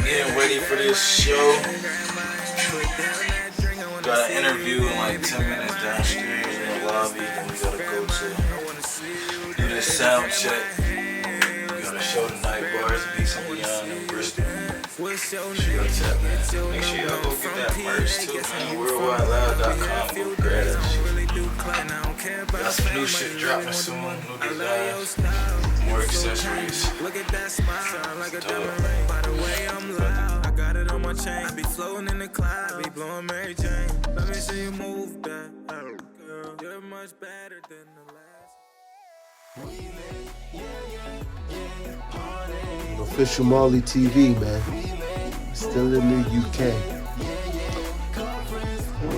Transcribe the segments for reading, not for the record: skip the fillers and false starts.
Getting ready for this show. Got an interview in like 10 minutes downstairs in the lobby. Then we gotta go to do this sound check. We got a show tonight, Bars Beats and Beyond in Bristol. Sure, tap, man. Make sure y'all go get that merch too, man. WorldWideLau.com. Go grab that shit. Got some new shit dropping soon. New designs. More accessories. Dope, man. I got it on my chain. Be floating in the cloud. Be blowing Mary Jane. Let me see you move that. Girl, you're much better than the last. Official Marley TV, man. Still in the UK.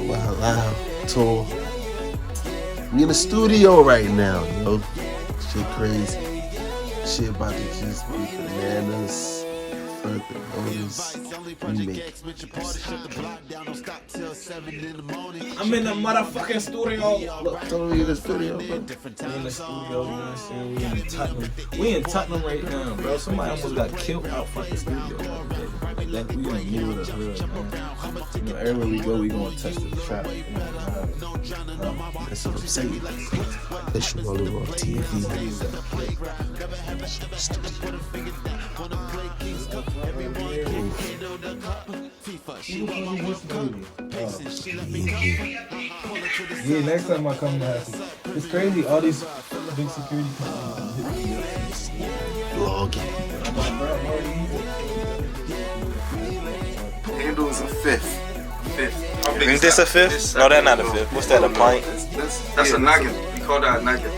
Wow, loud tour. We in the studio right now, yo. Shit crazy. Shit about to just be bananas. Further notice. We make it. I'm in the motherfucking studio. Look, tell me in the studio, bro. We in the studio, you know what I'm saying? We in Tottenham. We in Tottenham right now, bro. Somebody almost got killed out fucking studio. Like, we in the middle of the hood, man. You know, everywhere we go, we gonna touch the trap. You know, that's what I'm saying. Official Follow World TV. Yeah, next time I come to it's crazy, all these big security companies. Vlogging. Handles a fifth. Is this a fifth? No, that's not a fifth. What's that, a pint? That's a noggin. We call that a noggin.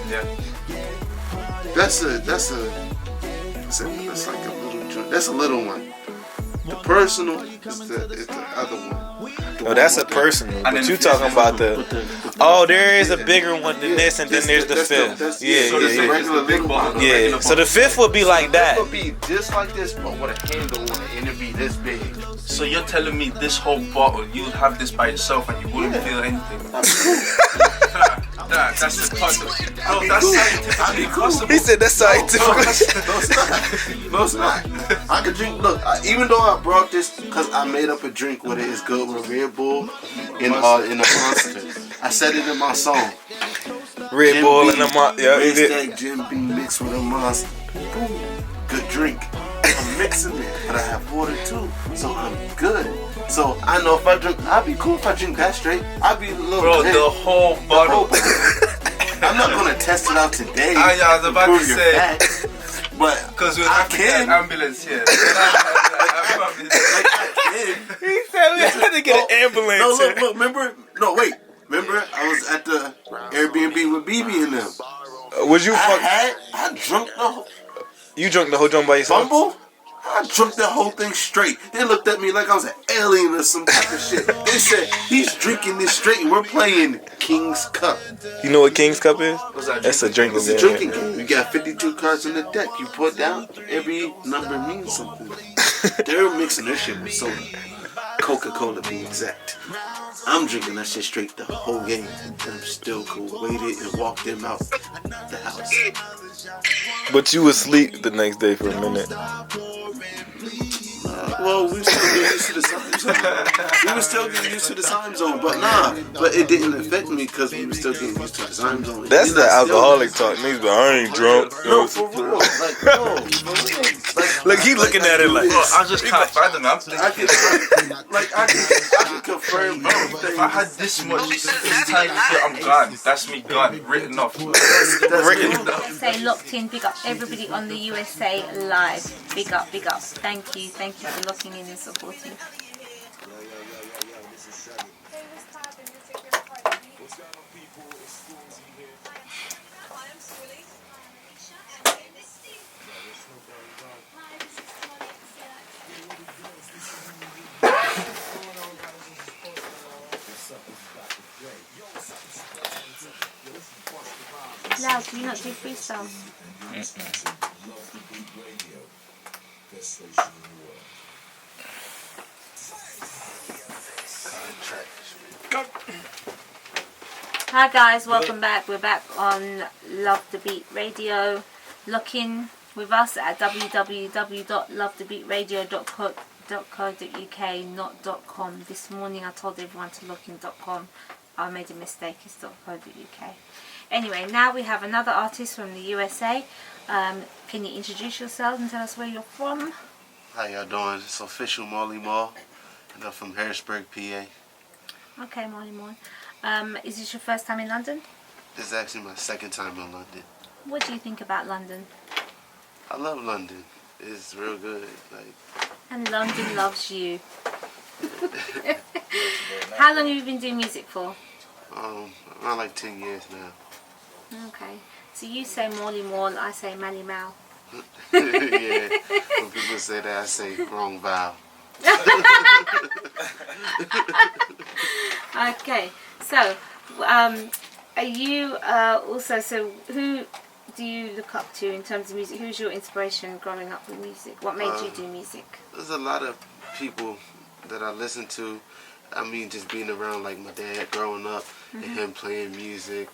Yeah. That's like a little joint. That's a little one. The personal is the other one. No, that's a personal. But you talking about the. Oh, there is a bigger one than this, and then there's the fifth. Yeah. So the fifth would be like that. It would be just like this, but with a handle on it, and it'd be this big. So you're telling me this whole bottle, you'd have this by yourself and you wouldn't feel anything? That's just possible. No, that's scientifically possible. He said that's scientific. No, it's not. I could drink. Look, even though I brought this because I made up a drink with it. It's good with Red Bull in a Monster. I said it in my song. Red Bull in a Monster. Yeah, you did. Jim Beam mixed with a Monster. Boom. Good drink. I'm mixing it, but I have water too, so I'm good. So I know if I drink, I'd be cool if I drink that straight. I'd be a little. Bro, the whole bottle. I'm not gonna test it out today. I was about to say, facts, but because we'll have to get an ambulance here. He said we had to get an ambulance. No, look, remember? No, wait. Remember? I was at the Airbnb with BB and them. Was you? I drunk the whole. You drunk the whole joint by yourself? Bumble? I drunk the whole thing straight. They looked at me like I was an alien or some type of shit. They said, he's drinking this straight and we're playing King's Cup. You know what King's Cup is? What's that? That's a drinking game. It's a drinking game. You got 52 cards in the deck. You put down, every number means something. They're mixing their shit with soda. Coca-Cola to be exact. I'm drinking that shit straight the whole game. I'm still cool. Waited and walked them out the house. But you was asleep the next day for a minute. Well, we still get used to the time zone. We were still getting used to the time zone, but it didn't affect me because we were still getting used to the time zone. That's the alcoholic talk. Niggas, but I ain't drunk. No, for real. Like, no, for real. Like he looking at it like, I just can't fathom it. I'm thinking, I can confirm, bro. If I had this much, this time, I'm gone. That's me gone. Written off. Written off. USA locked in. Big up everybody on the USA live. Big up, big up. Thank you for locking in and supporting. Lau, can you not do freestyle? Hi guys, welcome back. We're back on Love the Beat Radio. Lock in with us at www.lovethebeatradio.co.uk, not .com. This morning I told everyone to lock in .com. I made a mistake, it's .co.uk. Anyway, now we have another artist from the USA. Can you introduce yourself and tell us where you're from? How y'all doing? It's official Molly Mall, and I'm from Harrisburg, PA. Okay, Molly Moore. Is this your first time in London? This is actually my second time in London. What do you think about London? I love London. It's real good. And London loves you. How long have you been doing music for? Around like 10 years now. Okay. So you say Molly Mall, I say Mally Mal. Yeah. When people say that, I say wrong vowel. Okay. So, are you also, so who do you look up to in terms of music? Who's your inspiration growing up with music? What made you do music? There's a lot of people that I listen to. I mean, just being around like my dad growing up and him playing music.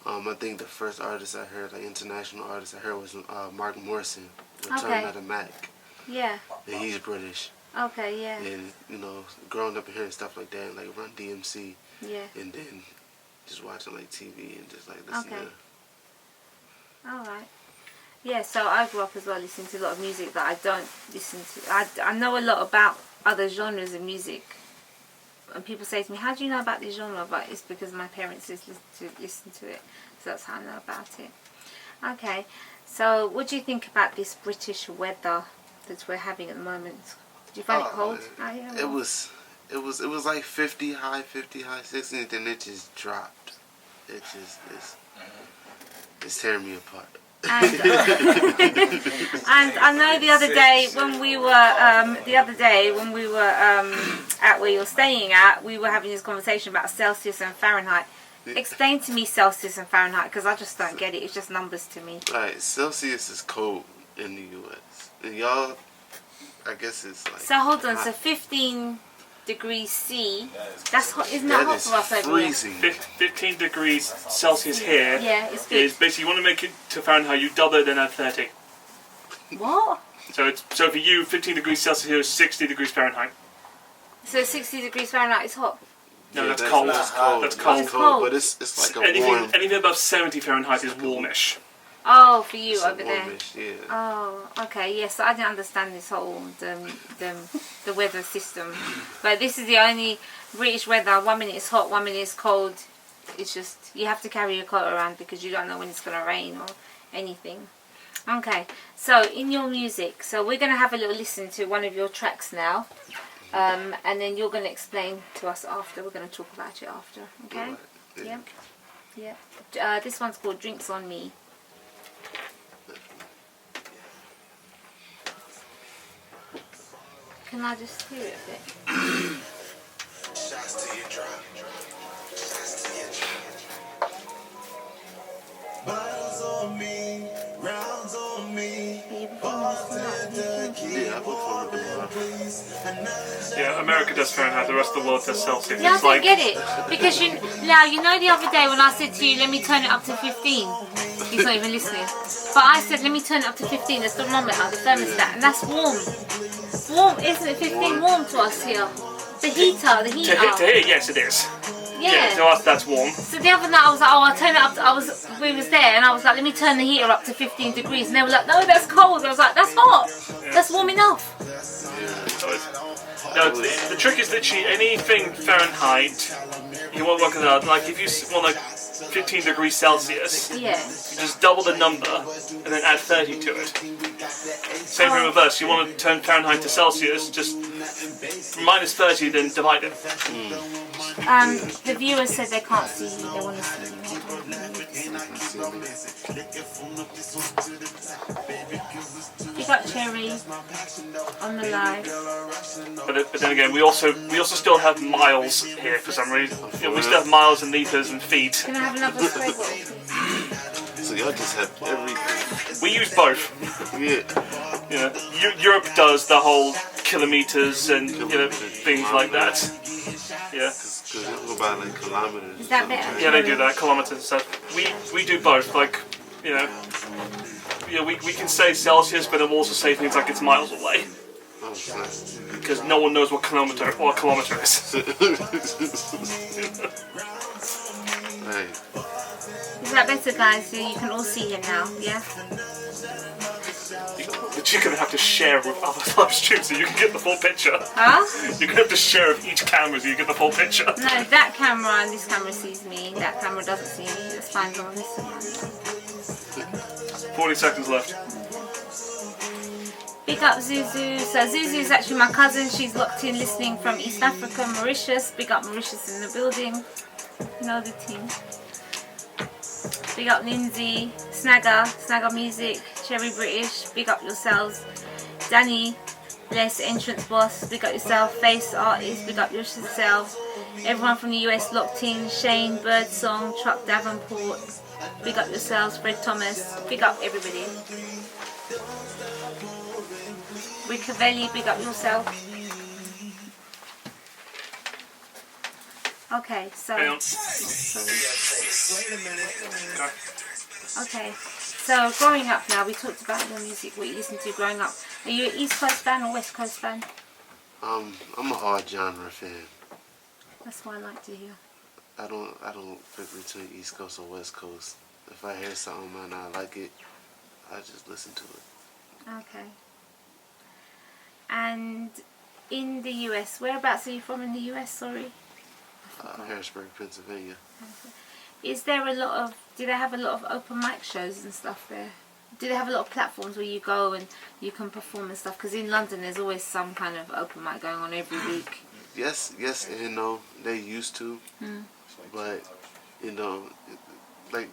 I think the first artist I heard, like international artist I heard, was Mark Morrison, Return of the Mac. Yeah. And he's British. Okay, yeah. And, you know, growing up and hearing stuff like that, like Run DMC. Yeah. And then just watching like TV and just like listening Okay. to. Alright. Yeah, so I grew up as well listening to a lot of music that I don't listen to. I know a lot about other genres of music. And people say to me, how do you know about this genre? But it's because my parents listen to it. So that's how I know about it. Okay. So what do you think about this British weather that we're having at the moment? Do you find it cold? It was like 50 high 60, and then it just dropped. It's tearing me apart. And I know the other day when we were at where you're staying at, we were having this conversation about Celsius and Fahrenheit. Explain to me Celsius and Fahrenheit, because I just don't get it. It's just numbers to me. Right, Celsius is cold in the U.S. And y'all, I guess it's like. So hold on, hot. so 15 degrees C. That's hot. Isn't that hot for us over here? freezing. 15 degrees Celsius here Yeah, it's good. is basically, you want to make it to Fahrenheit, you double it, then add 30. What? So for you, 15 degrees Celsius here is 60 degrees Fahrenheit. So 60 degrees Fahrenheit is hot. No, Yeah, that's cold. That's cold. That's cold. It's cold. But it's like a warm. Anything above 70 Fahrenheit is warmish. Oh, for you It's over there. warmish, yeah. Oh, okay. Yes, I didn't understand this whole the weather system. But this is the only British weather. 1 minute it's hot, 1 minute it's cold. It's just you have to carry your coat around because you don't know when it's gonna rain or anything. Okay. So in your music, so we're gonna have a little listen to one of your tracks now, and then you're gonna explain to us after. We're gonna talk about it after. Okay. Right. Yeah. This one's called Drinks on Me. Can I just hear it a bit? Shots to your drop. Shots to your drop. Bottles on me, rounds on me. Bartender, keep pouring, please. Yeah, America does Fahrenheit, the rest of the world does Celsius. Yeah, I It's don't like, get it. Because you know the other day when I said to you, let me turn it up to 15. He's not even listening. But I said, let me turn it up to 15, the thermometer, the thermostat, and that's warm. Warm, isn't it? 15 warm to us here. The heater. to here, yes it is. Yeah. To us that's warm. So the other night I was like, oh, I'll turn it up. We was there and I was like, let me turn the heater up to 15 degrees. And they were like, no, that's cold. I was like, that's hot. That's warm enough. No, the trick is literally anything Fahrenheit, you won't work it out. Like if you want like 15 degrees Celsius, Yeah. you just double the number and then add 30 to it. Same for reverse. You want to turn Fahrenheit to Celsius, just minus 30, then divide it. The viewers said they can't see you. They want to see you. You got Cherry on the live. But then again, we also still have miles here for some reason. You know, we still have miles and liters and feet. Can I have another spray bottle? So y'all just have everything. We use both. Yeah. You know, Europe does the whole kilometers and things like that. Yeah. Because by like kilometers. Is that or something, better? right? Yeah, they do that, kilometers and stuff. We do both, like, you know. Yeah, we can say Celsius, but it'll also say things like it's miles away. Oh, nice. Because no one knows what kilometer is. Right. Is that better, guys? So you can all see him now, yeah? But you're going to have to share with other live streams so you can get the full picture. Huh? You're going to have to share with each camera so you get the full picture. No, that camera and this camera sees me. That camera doesn't see me. It's fine on this one. 40 seconds left. Big up Zuzu. So Zuzu is actually my cousin. She's locked in listening from East Africa, Mauritius. Big up Mauritius in the building. You know the team. Big up Lindsay, Snagger Music, Cherry British. Big up yourselves. Danny, Bless, Entrance Boss. Big up yourself. Face Artist. Big up yourself. Everyone from the US locked in. Shane, Birdsong, Truck Davenport. Big up yourselves. Fred Thomas. Big up everybody. Ricavelli, big up yourself. Okay, so. Hang on. Okay, so growing up now, we talked about your music, what you listened to growing up. Are you an East Coast fan or West Coast fan? I'm a hard genre fan. That's what I like to hear. I don't pick between East Coast or West Coast. If I hear something and I like it, I just listen to it. Okay. And in the US, whereabouts are you from in the US, sorry? Harrisburg, Pennsylvania. Is there a lot of, do they have a lot of open mic shows and stuff there? Do they have a lot of platforms where you go and you can perform and stuff? Because in London there's always some kind of open mic going on every week. Yes and no, they used to. But, you know, like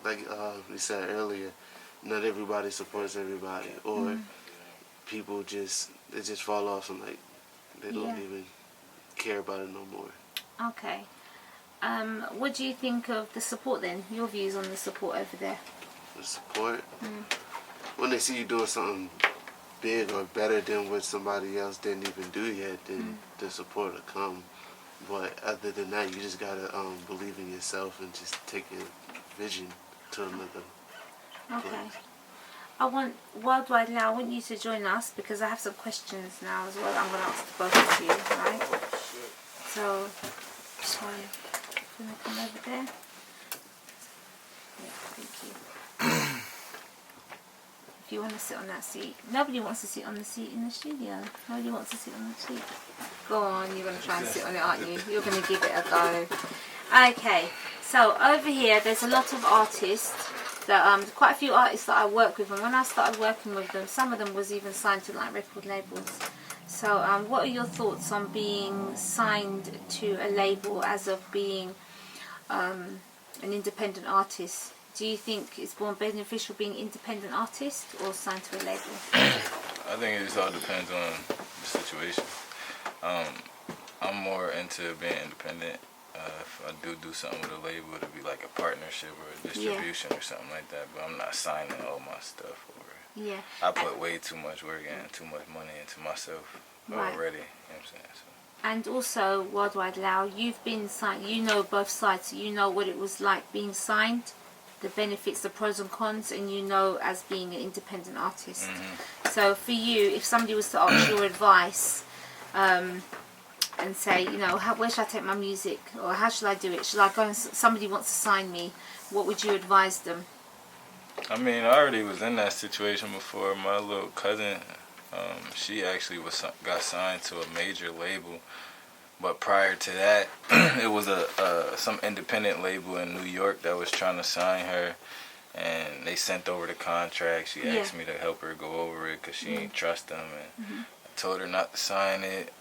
we said earlier, not everybody supports everybody. Or people they just fall off and like, they don't even care about it no more. Okay. What do you think of the support then? Your views on the support over there? The support? When they see you doing something big or better than what somebody else didn't even do yet, then the support will come. But other than that, you just gotta believe in yourself and just take your vision to another place. I want Worldwide now. I want you to join us because I have some questions now as well. I'm going to ask both of you, right? So, just one. Gonna come over there. Yeah, thank you. If you want to sit on that seat. Nobody wants to sit on the seat in the studio. Nobody wants to sit on the seat. Go on, you're going to try and sit on it, aren't you? You're going to give it a go. Okay, so over here there's a lot of artists. That, quite a few artists that I work with, and when I started working with them, some of them was even signed to like record labels. So what are your thoughts on being signed to a label as of being an independent artist? Do you think it's more beneficial being independent artist or signed to a label? I think it just all depends on the situation. I'm more into being independent. If I do something with a label, it'll be like a partnership or a distribution or something like that. But I'm not signing all my stuff over. Yeah. I put way too much work and too much money into myself already. You know what I'm saying? So. And also, Worldwide Lau, you've been signed. You know both sides. So you know what it was like being signed, the benefits, the pros and cons, and you know as being an independent artist. So for you, if somebody was to ask your advice. And say, you know, where should I take my music, or how should I do it? Should I go and somebody wants to sign me? What would you advise them? I mean, I already was in that situation before. My little cousin, she actually got signed to a major label, but prior to that, it was some independent label in New York that was trying to sign her, and they sent over the contract. She asked me to help her go over it because she didn't trust them, and I told her not to sign it.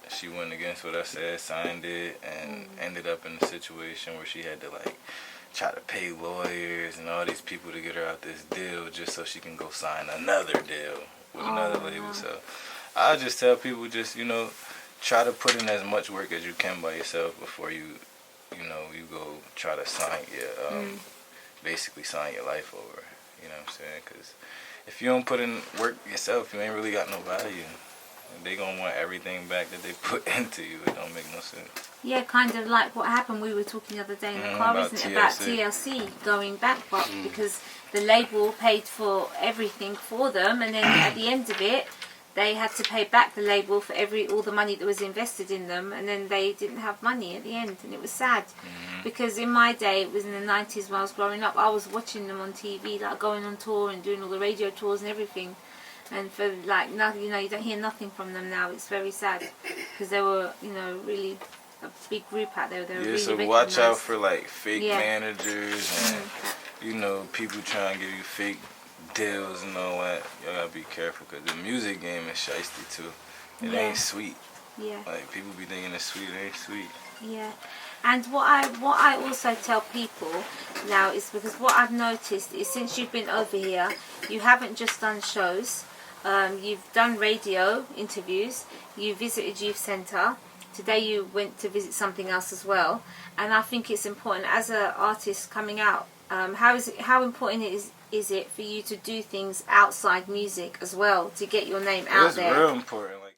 She went against what I said, signed it, and ended up in a situation where she had to like try to pay lawyers and all these people to get her out this deal just so she can go sign another deal with another label. So I just tell people, just, you know, try to put in as much work as you can by yourself before you go try to sign your basically sign your life over. You know what I'm saying? Because if you don't put in work yourself, you ain't really got no value. they gonna want everything back that they put into you. It don't make no sense. Yeah, kind of like what happened. We were talking the other day in the car, about isn't it, about TLC going bankrupt because the label paid for everything for them, and then at the end of it, they had to pay back the label for all the money that was invested in them, and then they didn't have money at the end, and it was sad. Because in my day, it was in the 90s when I was growing up, I was watching them on TV, like going on tour and doing all the radio tours and everything. And for like nothing, you don't hear nothing from them now. It's very sad because they were, really a big group out there. They were really so recognized. watch out for like fake managers and people trying to give you fake deals and all that. Y'all gotta be careful because the music game is shiesty too. It ain't sweet. Yeah. Like people be thinking it's sweet, it ain't sweet. Yeah. And what I also tell people now is because what I've noticed is since you've been over here, you haven't just done shows. You've done radio interviews. You visited youth centre. Today you went to visit something else as well. And I think it's important as an artist coming out. How important is it for you to do things outside music as well to get your name out there? It's real important. Like